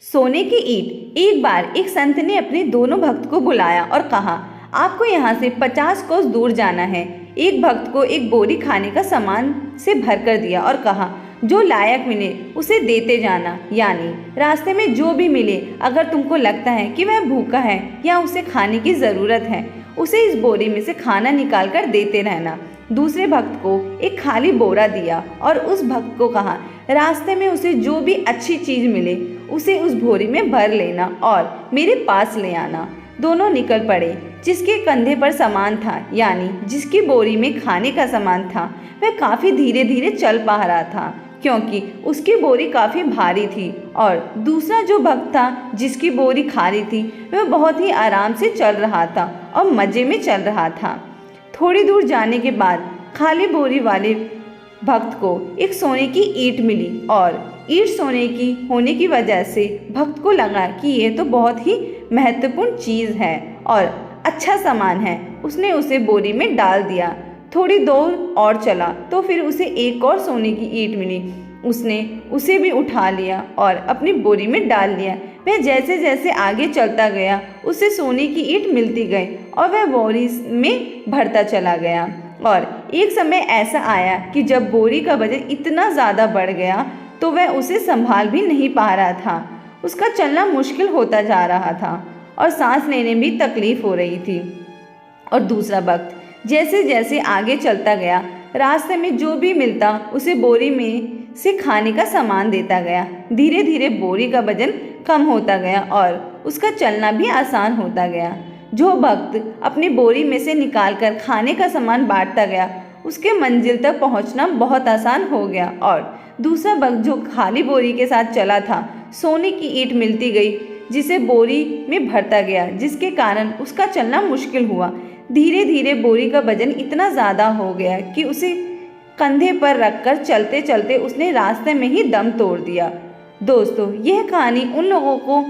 सोने की ईंट। एक बार एक संत ने अपने दोनों भक्त को बुलाया और कहा, आपको यहाँ से 50 कोस दूर जाना है। एक भक्त को एक बोरी खाने का सामान से भर कर दिया और कहा, जो लायक मिले उसे देते जाना, यानी रास्ते में जो भी मिले, अगर तुमको लगता है कि वह भूखा है या उसे खाने की ज़रूरत है, उसे इस बोरी में से खाना निकाल कर देते रहना। दूसरे भक्त को एक खाली बोरा दिया और उस भक्त को कहा, रास्ते में उसे जो भी अच्छी चीज़ मिले उसे उस बोरी में भर लेना और मेरे पास ले आना। दोनों निकल पड़े। जिसके कंधे पर सामान था, यानी जिसकी बोरी में खाने का सामान था, वह काफ़ी धीरे धीरे चल पा रहा था क्योंकि उसकी बोरी काफ़ी भारी थी, और दूसरा जो भक्त था जिसकी बोरी खाली थी, वह बहुत ही आराम से चल रहा था और मज़े में चल रहा था। थोड़ी दूर जाने के बाद खाली बोरी वाले भक्त को एक सोने की ईंट मिली, और ईंट सोने की होने की वजह से भक्त को लगा कि ये तो बहुत ही महत्वपूर्ण चीज़ है और अच्छा सामान है। उसने उसे बोरी में डाल दिया। थोड़ी दूर और चला तो फिर उसे एक और सोने की ईंट मिली। उसने उसे भी उठा लिया और अपनी बोरी में डाल लिया। वह जैसे जैसे आगे चलता गया, उसे सोने की ईंट मिलती गई और वह बोरी में भरता चला गया। और एक समय ऐसा आया कि जब बोरी का वजन इतना ज़्यादा बढ़ गया तो वह उसे संभाल भी नहीं पा रहा था। उसका चलना मुश्किल होता जा रहा था और सांस लेने में भी तकलीफ हो रही थी। और दूसरा भक्त जैसे जैसे आगे चलता गया, रास्ते में जो भी मिलता उसे बोरी में से खाने का सामान देता गया। धीरे धीरे बोरी का वजन कम होता गया और उसका चलना भी आसान होता गया। जो भक्त अपनी बोरी में से निकालकर खाने का सामान बांटता गया, उसके मंजिल तक पहुंचना बहुत आसान हो गया। और दूसरा भक्त जो खाली बोरी के साथ चला था, सोने की ईंट मिलती गई जिसे बोरी में भरता गया, जिसके कारण उसका चलना मुश्किल हुआ। धीरे धीरे बोरी का वजन इतना ज़्यादा हो गया कि उसे कंधे पर रखकर चलते चलते उसने रास्ते में ही दम तोड़ दिया। दोस्तों, यह कहानी उन लोगों को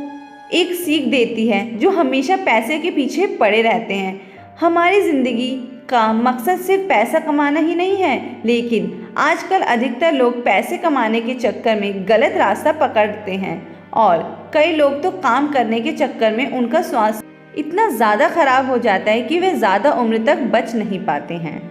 एक सीख देती है जो हमेशा पैसे के पीछे पड़े रहते हैं। हमारी ज़िंदगी का मकसद सिर्फ पैसा कमाना ही नहीं है, लेकिन आजकल अधिकतर लोग पैसे कमाने के चक्कर में गलत रास्ता पकड़ते हैं और कई लोग तो काम करने के चक्कर में उनका स्वास्थ्य इतना ज़्यादा खराब हो जाता है कि वे ज़्यादा उम्र तक बच नहीं पाते हैं।